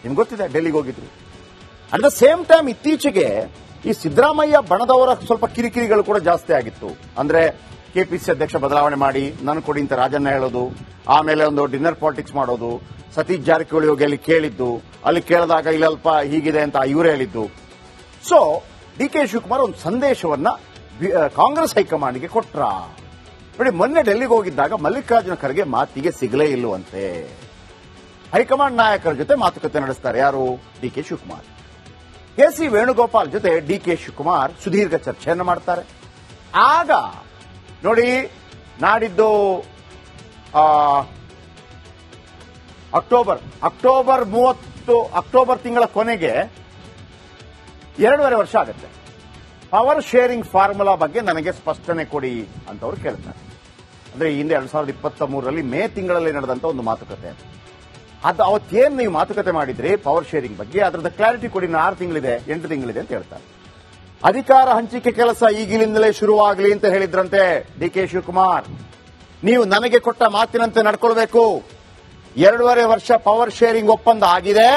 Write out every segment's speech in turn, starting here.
ನಿಮ್ಗೆ ಗೊತ್ತಿದೆ ಡೆಲ್ಲಿಗೆ ಹೋಗಿದ್ರು. ಅಟ್ ದ ಸೇಮ್ ಟೈಮ್ ಇತ್ತೀಚೆಗೆ ಈ ಸಿದ್ದರಾಮಯ್ಯ ಬಣದವರ ಸ್ವಲ್ಪ ಕಿರಿಕಿರಿಗಳು ಕೂಡ ಜಾಸ್ತಿ ಆಗಿತ್ತು. ಅಂದ್ರೆ ಕೆಪಿಸಿ ಅಧ್ಯಕ್ಷ ಬದಲಾವಣೆ ಮಾಡಿ ನನ್ ಕೊಡಿ ಅಂತ ರಾಜಣ್ಣ ಹೇಳೋದು, ಆಮೇಲೆ ಒಂದು ಡಿನ್ನರ್ ಪಾಲಿಟಿಕ್ಸ್ ಮಾಡೋದು, ಸತೀಶ್ ಜಾರಕಿಹೊಳಿ ಹೋಗಿ ಅಲ್ಲಿ ಕೇಳಿದ್ದು, ಅಲ್ಲಿ ಕೇಳಿದಾಗ ಇಲ್ಲಲ್ಪ ಹೀಗಿದೆ ಅಂತ ಇವರೇ ಹೇಳಿದ್ದು. ಸೊ ಡಿ ಕೆ ಶಿವಕುಮಾರ್ ಒಂದು ಸಂದೇಶವನ್ನ ಕಾಂಗ್ರೆಸ್ ಹೈಕಮಾಂಡ್ಗೆ ಕೊಟ್ರ. ನೋಡಿ, ಮೊನ್ನೆ ಡೆಲ್ಲಿಗೆ ಹೋಗಿದ್ದಾಗ ಮಲ್ಲಿಕಾರ್ಜುನ ಖರ್ಗೆ ಮಾತಿಗೆ ಸಿಗಲೇ ಇಲ್ಲವಂತೆ. ಹೈಕಮಾಂಡ್ ನಾಯಕರ ಜೊತೆ ಮಾತುಕತೆ ನಡೆಸ್ತಾರೆ ಯಾರು? D K Shivakumar. K C Venugopal ಜೊತೆ ಡಿ ಕೆ ಶಿವಕುಮಾರ್ ಸುದೀರ್ಘ ಚರ್ಚೆಯನ್ನು ಮಾಡ್ತಾರೆ. ಆಗ ನೋಡಿ, ನಾಡಿದ್ದು ಅಕ್ಟೋಬರ್ 30 ಅಕ್ಟೋಬರ್ ತಿಂಗಳ ಕೊನೆಗೆ 2.5 ವರ್ಷ ಆಗುತ್ತೆ. ಪವರ್ ಶೇರಿಂಗ್ ಫಾರ್ಮುಲಾ ಬಗ್ಗೆ ನನಗೆ ಸ್ಪಷ್ಟನೆ ಕೊಡಿ ಅಂತ ಅವರು ಕೇಳ್ತಾರೆ. ಅಂದ್ರೆ ಈ ಹಿಂದೆ 2023ರಲ್ಲಿ ಮೇ ತಿಂಗಳಲ್ಲಿ ನಡೆದಂತ ಒಂದು ಮಾತುಕತೆ. ಅದು ಅವತ್ತೇನು ನೀವು ಮಾತುಕತೆ ಮಾಡಿದ್ರಿ ಪವರ್ ಶೇರಿಂಗ್ ಬಗ್ಗೆ, ಅದರದ ಕ್ಲಾರಿಟಿ ಕೊಡಿ. 6 ತಿಂಗಳಿದೆ 8 ತಿಂಗಳಿದೆ ಅಂತ ಹೇಳ್ತಾರೆ. ಅಧಿಕಾರ ಹಂಚಿಕೆ ಕೆಲಸ ಈಗಿನಿಂದಲೇ ಶುರುವಾಗಲಿ ಅಂತ ಹೇಳಿದ್ರಂತೆ ಡಿ ಕೆ ಶಿವಕುಮಾರ್. ನೀವು ನನಗೆ ಕೊಟ್ಟ ಮಾತಿನಂತೆ ನಡ್ಕೊಳ್ಬೇಕು. 2.5 ವರ್ಷ ಪವರ್ ಶೇರಿಂಗ್ ಒಪ್ಪಂದ ಆಗಿದೆ.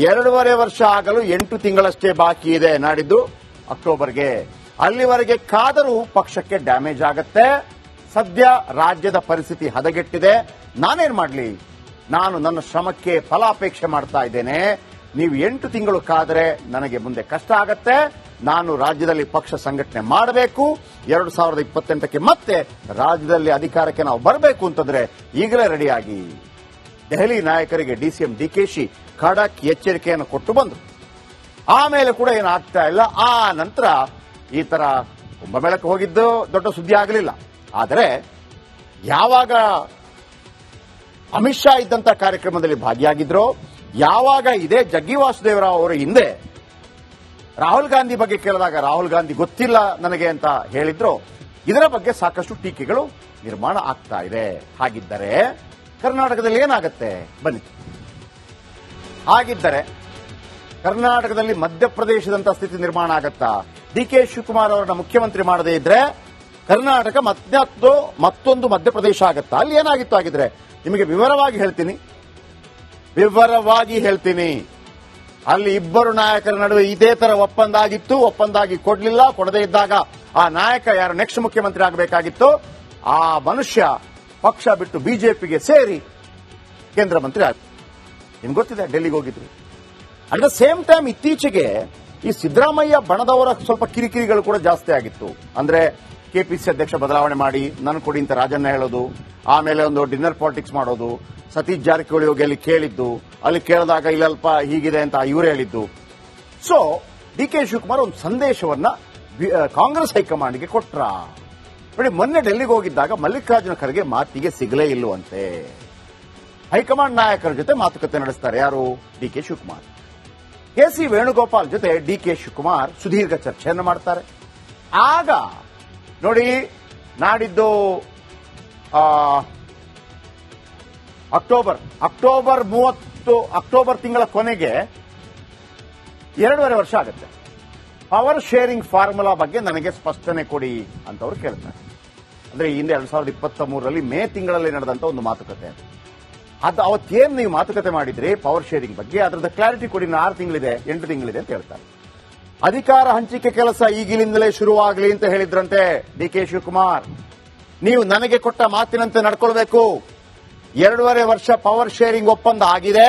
2.5 ವರ್ಷ ಆಗಲು 8 ತಿಂಗಳಷ್ಟೇ ಬಾಕಿ ಇದೆ, ನಾಡಿದ್ದು ಅಕ್ಟೋಬರ್ಗೆ. ಅಲ್ಲಿವರೆಗೆ ಕಾದರೂ ಪಕ್ಷಕ್ಕೆ ಡ್ಯಾಮೇಜ್ ಆಗತ್ತೆ. ಸದ್ಯ ರಾಜ್ಯದ ಪರಿಸ್ಥಿತಿ ಹದಗೆಟ್ಟಿದೆ. ನಾನೇನ್ ಮಾಡ್ಲಿ? ನಾನು ನನ್ನ ಶ್ರಮಕ್ಕೆ ಫಲಾಪೇಕ್ಷೆ ಮಾಡ್ತಾ ಇದ್ದೇನೆ. ನೀವು 8 ತಿಂಗಳು ಕಾದರೆ ನನಗೆ ಮುಂದೆ ಕಷ್ಟ ಆಗತ್ತೆ. ನಾನು ರಾಜ್ಯದಲ್ಲಿ ಪಕ್ಷ ಸಂಘಟನೆ ಮಾಡಬೇಕು. 2028ಕ್ಕೆ ಮತ್ತೆ ರಾಜ್ಯದಲ್ಲಿ ಅಧಿಕಾರಕ್ಕೆ ನಾವು ಬರಬೇಕು ಅಂತಂದ್ರೆ ಈಗಲೇ ರೆಡಿಯಾಗಿ. ದೆಹಲಿ ನಾಯಕರಿಗೆ ಡಿಸಿಎಂ ಡಿಕೆಶಿ ಖಡಕ್ ಎಚ್ಚರಿಕೆಯನ್ನು ಕೊಟ್ಟು ಬಂದರು. ಆಮೇಲೆ ಕೂಡ ಏನಾಗ್ತಾ ಇಲ್ಲ. ಆ ನಂತರ ಈ ತರ ಕುಂಭಮೇಳಕ್ಕೆ ಹೋಗಿದ್ದು ದೊಡ್ಡ ಸುದ್ದಿ ಆಗಲಿಲ್ಲ. ಆದರೆ ಯಾವಾಗ ಅಮಿತ್ ಶಾ ಇದ್ದಂತ ಕಾರ್ಯಕ್ರಮದಲ್ಲಿ ಭಾಗಿಯಾಗಿದ್ರು, ಯಾವಾಗ ಇದೇ ಜಗ್ಗಿ ವಾಸುದೇವರಾವ್ ಅವರ ಹಿಂದೆ ರಾಹುಲ್ ಗಾಂಧಿ ಬಗ್ಗೆ ಕೇಳಿದಾಗ ರಾಹುಲ್ ಗಾಂಧಿ ಗೊತ್ತಿಲ್ಲ ನನಗೆ ಅಂತ ಹೇಳಿದ್ರು, ಇದರ ಬಗ್ಗೆ ಸಾಕಷ್ಟು ಟೀಕೆಗಳು ನಿರ್ಮಾಣ ಆಗ್ತಾ ಇದೆ. ಹಾಗಿದ್ದರೆ ಕರ್ನಾಟಕದಲ್ಲಿ ಏನಾಗುತ್ತೆ ಬನ್ನಿ. ಹಾಗಿದ್ದರೆ ಕರ್ನಾಟಕದಲ್ಲಿ ಮಧ್ಯಪ್ರದೇಶದಂತ ಸ್ಥಿತಿ ನಿರ್ಮಾಣ ಆಗತ್ತಾ? ಡಿ ಕೆ ಶಿವಕುಮಾರ್ ಅವರನ್ನ ಮುಖ್ಯಮಂತ್ರಿ ಮಾಡದೇ ಇದ್ರೆ ಕರ್ನಾಟಕ ಮತ್ತೊಂದು ಮಧ್ಯಪ್ರದೇಶ ಆಗತ್ತಾ? ಅಲ್ಲಿ ಏನಾಗಿತ್ತು ಆಗಿದ್ರೆ ನಿಮಗೆ ವಿವರವಾಗಿ ಹೇಳ್ತೀನಿ. ಅಲ್ಲಿ ಇಬ್ಬರು ನಾಯಕರ ನಡುವೆ ಇದೇ ತರ ಒಪ್ಪಂದ ಆಗಿತ್ತು. ಒಪ್ಪಂದ ಆಗಿ ಕೊಡಲಿಲ್ಲ. ಕೊಡದೇ ಇದ್ದಾಗ ಆ ನಾಯಕ ಯಾರು ನೆಕ್ಸ್ಟ್ ಮುಖ್ಯಮಂತ್ರಿ ಆಗಬೇಕಾಗಿತ್ತು, ಆ ಮನುಷ್ಯ ಪಕ್ಷ ಬಿಟ್ಟು ಬಿಜೆಪಿಗೆ ಸೇರಿ ಕೇಂದ್ರ ಮಂತ್ರಿ ಆಗ. ನಿಮ್ಗೆ ಗೊತ್ತಿದೆ ಡೆಲ್ಲಿಗೆ ಹೋಗಿದ್ರು. ಅಟ್ ದ ಸೇಮ್ ಟೈಮ್ ಇತ್ತೀಚೆಗೆ ಈ ಸಿದ್ದರಾಮಯ್ಯ ಬಣದವರ ಸ್ವಲ್ಪ ಕಿರಿಕಿರಿಗಳು ಕೂಡ ಜಾಸ್ತಿ ಆಗಿತ್ತು. ಅಂದ್ರೆ ಕೆಪಿಸಿ ಅಧ್ಯಕ್ಷ ಬದಲಾವಣೆ ಮಾಡಿ ನನ್ ಕೊಡಿ ಅಂತ ರಾಜಣ್ಣ ಹೇಳೋದು, ಆಮೇಲೆ ಒಂದು ಡಿನ್ನರ್ ಪಾಲಿಟಿಕ್ಸ್ ಮಾಡೋದು, ಸತೀಶ್ ಜಾರಕಿಹೊಳಿ ಹೋಗಿ ಅಲ್ಲಿ ಕೇಳಿದ್ದು, ಅಲ್ಲಿ ಕೇಳಿದಾಗ ಇಲ್ಲಲ್ಪ ಹೀಗಿದೆ ಅಂತ ಇವರೇ ಹೇಳಿದ್ದು. ಸೊ ಡಿ ಕೆ ಶಿವಕುಮಾರ್ ಒಂದು ಸಂದೇಶವನ್ನ ಕಾಂಗ್ರೆಸ್ ಹೈಕಮಾಂಡ್ಗೆ ಕೊಟ್ರ. ನೋಡಿ, ಮೊನ್ನೆ ಡೆಲ್ಲಿಗೆ ಹೋಗಿದ್ದಾಗ ಮಲ್ಲಿಕಾರ್ಜುನ ಖರ್ಗೆ ಮಾತಿಗೆ ಸಿಗಲೇ ಇಲ್ಲವಂತೆ. ಹೈಕಮಾಂಡ್ ನಾಯಕರ ಜೊತೆ ಮಾತುಕತೆ ನಡೆಸ್ತಾರೆ ಯಾರು? D K Shivakumar. K C Venugopal ಜೊತೆ ಡಿ ಕೆ ಶಿವಕುಮಾರ್ ಸುದೀರ್ಘ ಚರ್ಚೆಯನ್ನು ಮಾಡ್ತಾರೆ. ಆಗ ನೋಡಿ, ನಾಡಿದ್ದು ಅಕ್ಟೋಬರ್ 30 ಅಕ್ಟೋಬರ್ ತಿಂಗಳ ಕೊನೆಗೆ 2.5 ವರ್ಷ ಆಗುತ್ತೆ. ಪವರ್ ಶೇರಿಂಗ್ ಫಾರ್ಮುಲಾ ಬಗ್ಗೆ ನನಗೆ ಸ್ಪಷ್ಟನೆ ಕೊಡಿ ಅಂತ ಅವರು ಕೇಳ್ತಾರೆ. ಅಂದ್ರೆ ಈ ಹಿಂದೆ 2023ರಲ್ಲಿ ಮೇ ತಿಂಗಳಲ್ಲಿ ನಡೆದಂತ ಒಂದು ಮಾತುಕತೆ. ಅದು ಅವತ್ತೇನು ನೀವು ಮಾತುಕತೆ ಮಾಡಿದ್ರಿ ಪವರ್ ಶೇರಿಂಗ್ ಬಗ್ಗೆ, ಅದರದ ಕ್ಲಾರಿಟಿ ಕೊಡಿ. 6 ತಿಂಗಳಿದೆ 8 ತಿಂಗಳಿದೆ ಅಂತ ಹೇಳ್ತಾರೆ. ಅಧಿಕಾರ ಹಂಚಿಕೆ ಕೆಲಸ ಈಗಿನಿಂದಲೇ ಶುರುವಾಗಲಿ ಅಂತ ಹೇಳಿದ್ರಂತೆ ಡಿ ಕೆ ಶಿವಕುಮಾರ್. ನೀವು ನನಗೆ ಕೊಟ್ಟ ಮಾತಿನಂತೆ ನಡ್ಕೊಳ್ಬೇಕು. 2.5 ವರ್ಷ ಪವರ್ ಶೇರಿಂಗ್ ಒಪ್ಪಂದ ಆಗಿದೆ.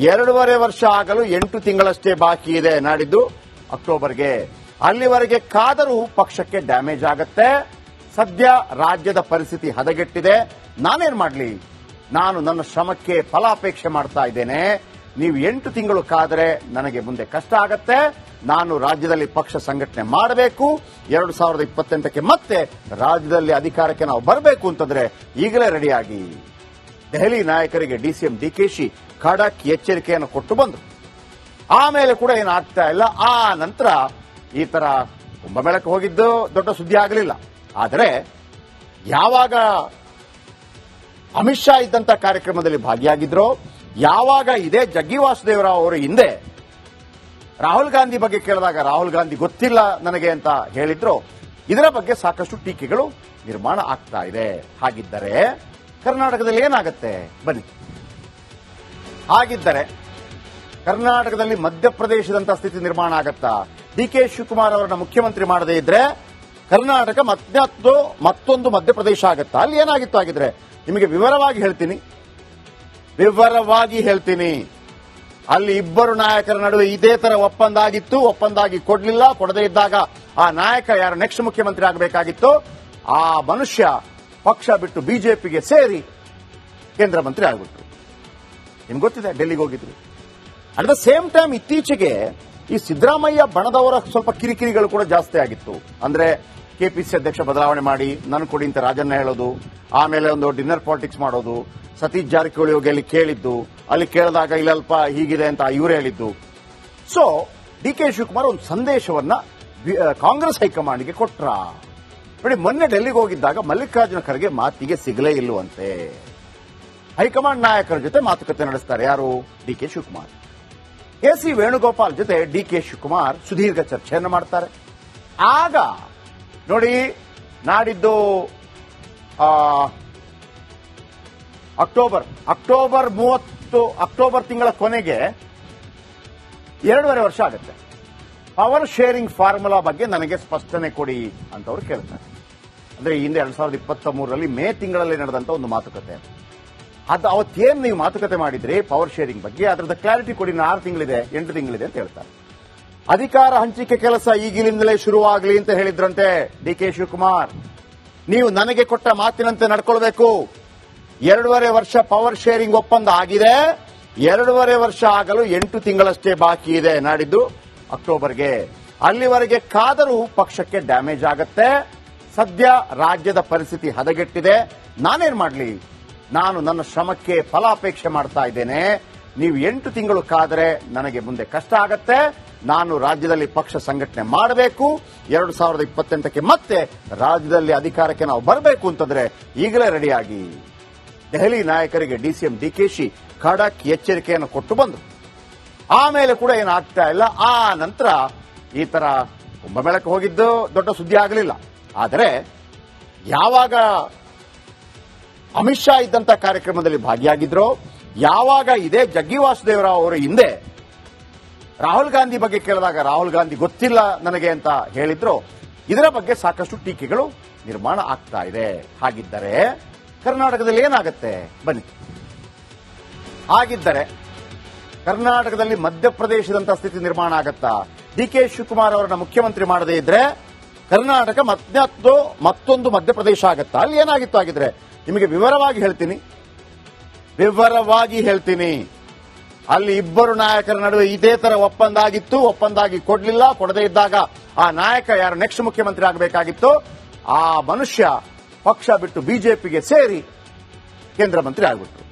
2.5 ವರ್ಷ ಆಗಲು 8 ತಿಂಗಳಷ್ಟೇ ಬಾಕಿ ಇದೆ, ನಾಡಿದ್ದು ಅಕ್ಟೋಬರ್ಗೆ. ಅಲ್ಲಿವರೆಗೆ ಕಾದರೂ ಪಕ್ಷಕ್ಕೆ ಡ್ಯಾಮೇಜ್ ಆಗತ್ತೆ. ಸದ್ಯ ರಾಜ್ಯದ ಪರಿಸ್ಥಿತಿ ಹದಗೆಟ್ಟಿದೆ. ನಾನೇನ್ ಮಾಡ್ಲಿ? ನಾನು ನನ್ನ ಶ್ರಮಕ್ಕೆ ಫಲಾಪೇಕ್ಷೆ ಮಾಡ್ತಾ ಇದ್ದೇನೆ. ನೀವು 8 ತಿಂಗಳು ಕಾದರೆ ನನಗೆ ಮುಂದೆ ಕಷ್ಟ ಆಗತ್ತೆ. ನಾನು ರಾಜ್ಯದಲ್ಲಿ ಪಕ್ಷ ಸಂಘಟನೆ ಮಾಡಬೇಕು. 2028ಕ್ಕೆ ಮತ್ತೆ ರಾಜ್ಯದಲ್ಲಿ ಅಧಿಕಾರಕ್ಕೆ ನಾವು ಬರಬೇಕು ಅಂತಂದ್ರೆ ಈಗಲೇ ರೆಡಿಯಾಗಿ. ದೆಹಲಿ ನಾಯಕರಿಗೆ ಡಿಸಿಎಂ ಡಿಕೆಶಿ ಖಡಕ್ ಎಚ್ಚರಿಕೆಯನ್ನು ಕೊಟ್ಟು ಬಂದರು. ಆಮೇಲೆ ಕೂಡ ಏನಾಗ್ತಾ ಇಲ್ಲ. ಆ ನಂತರ ಈ ತರ ಕುಂಭಮೇಳಕ್ಕೆ ಹೋಗಿದ್ದು ದೊಡ್ಡ ಸುದ್ದಿ ಆಗಲಿಲ್ಲ. ಆದರೆ ಯಾವಾಗ ಅಮಿತ್ ಶಾ ಇದ್ದಂತ ಕಾರ್ಯಕ್ರಮದಲ್ಲಿ ಭಾಗಿಯಾಗಿದ್ರು, ಯಾವಾಗ ಇದೇ ಜಗ್ಗಿ ವಾಸುದೇವರಾವ್ ಅವರ ಹಿಂದೆ ರಾಹುಲ್ ಗಾಂಧಿ ಬಗ್ಗೆ ಕೇಳಿದಾಗ ರಾಹುಲ್ ಗಾಂಧಿ ಗೊತ್ತಿಲ್ಲ ನನಗೆ ಅಂತ ಹೇಳಿದ್ರು, ಇದರ ಬಗ್ಗೆ ಸಾಕಷ್ಟು ಟೀಕೆಗಳು ನಿರ್ಮಾಣ ಆಗ್ತಾ ಇದೆ. ಹಾಗಿದ್ದರೆ ಕರ್ನಾಟಕದಲ್ಲಿ ಏನಾಗುತ್ತೆ ಬನ್ನಿ. ಹಾಗಿದ್ದರೆ ಕರ್ನಾಟಕದಲ್ಲಿ ಮಧ್ಯಪ್ರದೇಶದಂತ ಸ್ಥಿತಿ ನಿರ್ಮಾಣ ಆಗತ್ತಾ? ಡಿ ಕೆ ಶಿವಕುಮಾರ್ ಅವರನ್ನ ಮುಖ್ಯಮಂತ್ರಿ ಮಾಡದೇ ಇದ್ರೆ ಕರ್ನಾಟಕ ಮತ್ತೊಂದು ಮಧ್ಯಪ್ರದೇಶ ಆಗತ್ತಾ? ಅಲ್ಲಿ ಏನಾಗಿತ್ತು ಆಗಿದ್ರೆ ನಿಮಗೆ ವಿವರವಾಗಿ ಹೇಳ್ತೀನಿ. ಅಲ್ಲಿ ಇಬ್ಬರು ನಾಯಕರ ನಡುವೆ ಇದೇ ತರ ಒಪ್ಪಂದ ಆಗಿತ್ತು, ಒಪ್ಪಂದ ಆಗಿ ಕೊಡ್ಲಿಲ್ಲ, ಕೊಡದೇ ಇದ್ದಾಗ ಆ ನಾಯಕ ಯಾರು ನೆಕ್ಸ್ಟ್ ಮುಖ್ಯಮಂತ್ರಿ ಆಗಬೇಕಾಗಿತ್ತು ಆ ಮನುಷ್ಯ ಪಕ್ಷ ಬಿಟ್ಟು ಬಿಜೆಪಿಗೆ ಸೇರಿ ಕೇಂದ್ರ ಮಂತ್ರಿ ಆಗ್ಬಿಟ್ರು. ನಿಮ್ಗೆ ಗೊತ್ತಿದೆ, ಡೆಲ್ಲಿಗೆ ಹೋಗಿದ್ರು. ಅಟ್ ದ ಸೇಮ್ ಟೈಮ್ ಇತ್ತೀಚೆಗೆ ಈ ಸಿದ್ದರಾಮಯ್ಯ ಬಣದವರ ಸ್ವಲ್ಪ ಕಿರಿಕಿರಿಗಳು ಕೂಡ ಜಾಸ್ತಿ ಆಗಿತ್ತು. ಅಂದ್ರೆ ಕೆಪಿಸಿ ಅಧ್ಯಕ್ಷ ಬದಲಾವಣೆ ಮಾಡಿ ನನ್ ಕೊಡಿ ಅಂತ ರಾಜಣ್ಣ ಹೇಳೋದು, ಆಮೇಲೆ ಒಂದು ಡಿನ್ನರ್ ಪಾಲಿಟಿಕ್ಸ್ ಮಾಡೋದು, ಸತೀಶ್ ಜಾರಕಿಹೊಳಿ ಹೋಗಿ ಅಲ್ಲಿ ಕೇಳಿದ್ದು, ಅಲ್ಲಿ ಕೇಳಿದಾಗ ಇಲ್ಲಲ್ಪ ಹೀಗಿದೆ ಅಂತ ಇವರೇ ಹೇಳಿದ್ದು. ಸೊ ಡಿ ಕೆ ಶಿವಕುಮಾರ್ ಒಂದು ಸಂದೇಶವನ್ನ ಕಾಂಗ್ರೆಸ್ ಹೈಕಮಾಂಡ್ಗೆ ಕೊಟ್ರ. ನೋಡಿ, ಮೊನ್ನೆ ಡೆಲ್ಲಿಗೆ ಹೋಗಿದ್ದಾಗ ಮಲ್ಲಿಕಾರ್ಜುನ ಖರ್ಗೆ ಮಾತಿಗೆ ಸಿಗಲೇ ಇಲ್ಲವಂತೆ. ಹೈಕಮಾಂಡ್ ನಾಯಕರ ಜೊತೆ ಮಾತುಕತೆ ನಡೆಸ್ತಾರೆ ಯಾರು? D K Shivakumar. K C Venugopal ಜೊತೆ ಡಿ ಕೆ ಶಿವಕುಮಾರ್ ಸುದೀರ್ಘ ಚರ್ಚೆಯನ್ನು ಮಾಡ್ತಾರೆ. ಆಗ ನೋಡಿ, ನಾಡಿದ್ದು ಅಕ್ಟೋಬರ್ ತಿಂಗಳ ಕೊನೆಗೆ 2.5 ವರ್ಷ ಆಗುತ್ತೆ. ಪವರ್ ಶೇರಿಂಗ್ ಫಾರ್ಮುಲಾ ಬಗ್ಗೆ ನನಗೆ ಸ್ಪಷ್ಟನೆ ಕೊಡಿ ಅಂತ ಅವರು ಕೇಳ್ತಾರೆ. ಅಂದ್ರೆ ಈ ಹಿಂದೆ 2023 ಮೇ ತಿಂಗಳಲ್ಲಿ ನಡೆದಂತ ಒಂದು ಮಾತುಕತೆ. ಅವತ್ತೇನು ನೀವು ಮಾತುಕತೆ ಮಾಡಿದ್ರಿ ಪವರ್ ಶೇರಿಂಗ್ ಬಗ್ಗೆ, ಅದರದ ಕ್ಲಾರಿಟಿ ಕೊಡಿ. 6 ತಿಂಗಳಿದೆ, 8 ತಿಂಗಳಿದೆ ಅಂತ ಹೇಳ್ತಾರೆ. ಅಧಿಕಾರ ಹಂಚಿಕೆ ಕೆಲಸ ಈಗಿನಿಂದಲೇ ಶುರುವಾಗಲಿ ಅಂತ ಹೇಳಿದ್ರಂತೆ ಡಿ ಕೆ ಶಿವಕುಮಾರ್. ನೀವು ನನಗೆ ಕೊಟ್ಟ ಮಾತಿನಂತೆ ನಡ್ಕೊಳ್ಬೇಕು. 2.5 ವರ್ಷ ಪವರ್ ಶೇರಿಂಗ್ ಒಪ್ಪಂದ ಆಗಿದೆ. 2.5 ವರ್ಷ ಆಗಲು 8 ತಿಂಗಳಷ್ಟೇ ಬಾಕಿ ಇದೆ, ನಾಡಿದ್ದು ಅಕ್ಟೋಬರ್ಗೆ. ಅಲ್ಲಿವರೆಗೆ ಕಾದರೂ ಪಕ್ಷಕ್ಕೆ ಡ್ಯಾಮೇಜ್ ಆಗತ್ತೆ. ಸದ್ಯ ರಾಜ್ಯದ ಪರಿಸ್ಥಿತಿ ಹದಗೆಟ್ಟಿದೆ. ನಾನೇನ್ ಮಾಡಲಿ? ನಾನು ನನ್ನ ಶ್ರಮಕ್ಕೆ ಫಲಾಪೇಕ್ಷೆ ಮಾಡ್ತಾ ಇದ್ದೇನೆ. ನೀವು 8 ತಿಂಗಳು ಕಾದರೆ ನನಗೆ ಮುಂದೆ ಕಷ್ಟ ಆಗತ್ತೆ. ನಾನು ರಾಜ್ಯದಲ್ಲಿ ಪಕ್ಷ ಸಂಘಟನೆ ಮಾಡಬೇಕು. 2028ಕ್ಕೆ ಮತ್ತೆ ರಾಜ್ಯದಲ್ಲಿ ಅಧಿಕಾರಕ್ಕೆ ನಾವು ಬರಬೇಕು ಅಂತಂದ್ರೆ ಈಗಲೇ ರೆಡಿಯಾಗಿ. ದೆಹಲಿ ನಾಯಕರಿಗೆ ಡಿಸಿಎಂ ಡಿಕೆಶಿ ಖಡಕ್ ಎಚ್ಚರಿಕೆಯನ್ನು ಕೊಟ್ಟು ಬಂದರು. ಆಮೇಲೆ ಕೂಡ ಏನಾಗ್ತಾ ಇಲ್ಲ. ಆ ನಂತರ ಈ ತರ ಕುಂಭಮೇಳಕ್ಕೆ ಹೋಗಿದ್ದು ದೊಡ್ಡ ಸುದ್ದಿ ಆಗಲಿಲ್ಲ. ಆದರೆ ಯಾವಾಗ ಅಮಿತ್ ಶಾ ಇದ್ದಂತ ಕಾರ್ಯಕ್ರಮದಲ್ಲಿ ಭಾಗಿಯಾಗಿದ್ರು, ಯಾವಾಗ ಇದೇ ಜಗ್ಗಿ ವಾಸುದೇವರಾವ್ ಅವರ ಹಿಂದೆ ರಾಹುಲ್ ಗಾಂಧಿ ಬಗ್ಗೆ ಕೇಳಿದಾಗ ರಾಹುಲ್ ಗಾಂಧಿ ಗೊತ್ತಿಲ್ಲ ನನಗೆ ಅಂತ ಹೇಳಿದ್ರು, ಇದರ ಬಗ್ಗೆ ಸಾಕಷ್ಟು ಟೀಕೆಗಳು ನಿರ್ಮಾಣ ಆಗ್ತಾ ಇದೆ. ಹಾಗಿದ್ದರೆ ಕರ್ನಾಟಕದಲ್ಲಿ ಏನಾಗುತ್ತೆ ಬನ್ನಿ. ಹಾಗಿದ್ದರೆ ಕರ್ನಾಟಕದಲ್ಲಿ ಮಧ್ಯಪ್ರದೇಶದಂತ ಸ್ಥಿತಿ ನಿರ್ಮಾಣ ಆಗತ್ತಾ? ಡಿ ಕೆ ಶಿವಕುಮಾರ್ ಅವರನ್ನ ಮುಖ್ಯಮಂತ್ರಿ ಮಾಡದೇ ಇದ್ರೆ ಕರ್ನಾಟಕ ಮತ್ತೊಂದು ಮಧ್ಯಪ್ರದೇಶ ಆಗತ್ತಾ? ಅಲ್ಲಿ ಏನಾಗಿತ್ತು ಆಗಿದ್ರೆ ನಿಮಗೆ ವಿವರವಾಗಿ ಹೇಳ್ತೀನಿ. ಅಲ್ಲಿ ಇಬ್ಬರು ನಾಯಕರ ನಡುವೆ ಇದೇ ತರ ಒಪ್ಪಂದ ಆಗಿತ್ತು, ಒಪ್ಪಂದ ಆಗಿ ಕೊಡ್ಲಿಲ್ಲ, ಕೊಡದೇ ಇದ್ದಾಗ ಆ ನಾಯಕ ಯಾರು ನೆಕ್ಸ್ಟ್ ಮುಖ್ಯಮಂತ್ರಿ ಆಗಬೇಕಾಗಿತ್ತು ಆ ಮನುಷ್ಯ ಪಕ್ಷ ಬಿಟ್ಟು ಬಿಜೆಪಿಗೆ ಸೇರಿ ಕೇಂದ್ರ ಮಂತ್ರಿ ಆಗ್ಬಿಟ್ರು.